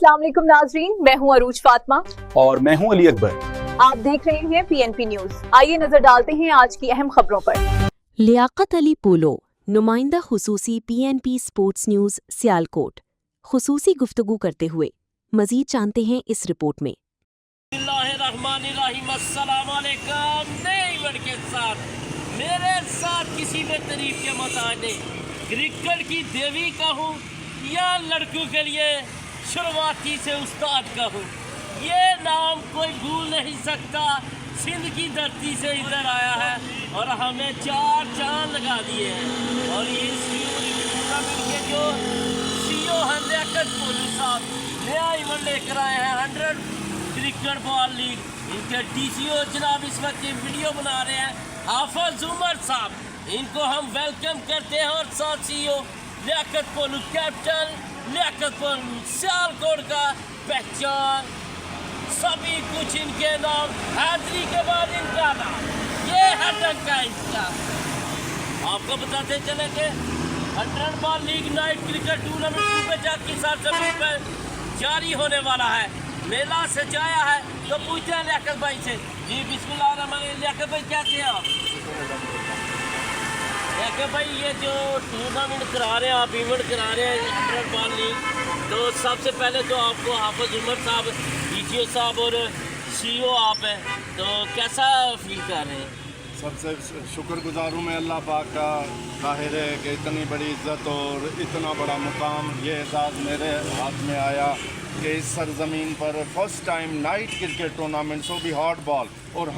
अस्सलाम वालेकुम नाजरीन, मैं हूं अरूज फातिमा और मैं हूं अली अकबर। आप देख रहे हैं पीएनपी न्यूज। आइए नजर डालते हैं आज की अहम खबरों पर। लियाकत अली पोलो, नुमाइंदा खुसूसी पीएनपी स्पोर्ट्स न्यूज सियालकोट, खुसूसी गुफ्तगू करते हुए मजीद जानते हैं इस रिपोर्ट में। के साथ मेरे साथ किसी में तारीफ के मुताबिक क्रिकेट की देवी कहूँ या लड़कों के लिए शुरुआती से उस्ताद कहूँ, ये नाम कोई भूल नहीं सकता। सिंध की धरती से इधर आया है और हमें 4 चांद लगा दिए हैं। और ये टूर्नामेंट के जो सीईओ हैं लियाकत पोलो साहब नया इवेंट लेकर आए हैं 100 क्रिकेट बॉल लीग। इनके डीसीओ जनाब इस वक्त ये वीडियो बना रहे हैं हाफिज उमर साहब, इनको हम वेलकम करते हैं। और साथ सीईओ लियाकत पोलो, कैप्टन लियाकत पोलो, सियालकोट का पहचान, सभी कुछ इनके नाम, हाजिरी के बाद इनका नाम, ये है डंका इनका। आपको बताते चले कि 100 ball league night cricket tournament सूबेजात की सरजमीन पर जारी होने वाला है। मेला सजाया है तो पूछते हैं लियाकत भाई से। जी बिस्मिल्लाहिर्रहमानिर्रहीम। लियाकत भाई कैसे हैं आप? लियाकत भाई ये जो टूर्नामेंट करा रहे हैं आप, इवेंट करा रहे हैं 100 बॉल लीग, तो सबसे पहले तो आपको हाफिज उमर साहब डीसीओ साहब और सीईओ आप हैं, तो कैसा फील कर रहे हैं? सबसे शुक्रगुजार हूँ मैं अल्लाह पाक का। जाहिर है कि इतनी बड़ी इज़्ज़त और इतना बड़ा मुकाम, ये एजाज़ मेरे हाथ में आया कि इस सरज़मीन पर first time night cricket tournament, सो भी हॉट बॉल और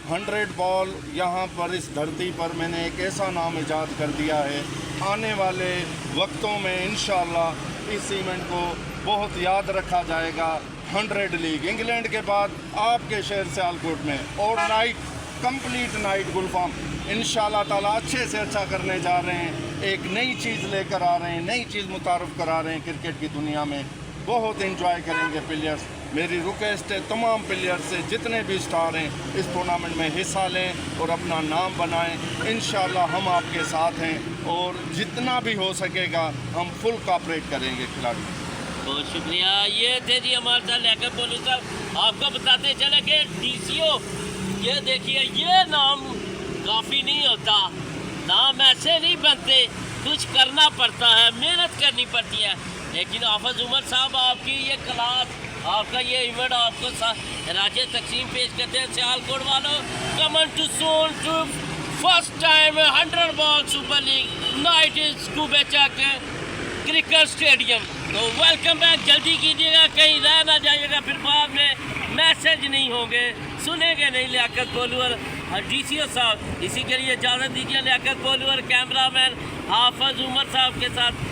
100 बॉल यहाँ पर इस धरती पर मैंने एक ऐसा नाम ईजाद कर दिया है। आने वाले वक्तों में इंशाअल्लाह इस इवेंट को बहुत याद रखा जाएगा। 100 लीग इंग्लैंड के बाद आपके शहर सियालकोट में और नाइट कंप्लीट नाइट गुलफाम इंशाअल्लाह ताला अच्छे से अच्छा करने जा रहे हैं। एक नई चीज़ लेकर आ रहे हैं, नई चीज़ मुतारफ़ करा रहे हैं क्रिकेट की दुनिया में। बहुत इंजॉय करेंगे प्लेयर्स। मेरी रिक्वेस्ट है तमाम प्लेयर्स से, जितने भी स्टार हैं इस टूर्नामेंट में हिस्सा लें और अपना नाम बनाएं। इंशाअल्लाह हम आपके साथ हैं और जितना भी हो सकेगा हम फुल कोऑपरेट करेंगे खिलाड़ी। बहुत शुक्रिया। ये थे जी हमारे साथ लियाकत पोलो साहब। आपको बताते चले कि डीसीओ, ये देखिए ये नाम काफ़ी नहीं होता, नाम ऐसे नहीं बनते, कुछ करना पड़ता है, मेहनत करनी पड़ती है। लेकिन हाफिज उमर साहब आपकी ये क्लास, आपका ये इवेंट आपको राजे तकसीम पेश करते हैं। सियालकोट वालों, come on to soon to first time 100 ball super league night is सूबेजात क्रिकेट स्टेडियम। तो वेलकम बैक, जल्दी कीजिएगा, कहीं रह ना जाइएगा, फिर बाद में मैसेज नहीं होंगे, सुनेंगे नहीं लियाकत पोलो और डीसीओ साहब। इसी के लिए इजाज़त दीजिए लियाकत पोलो और कैमरामैन हाफिज उमर साहब के साथ।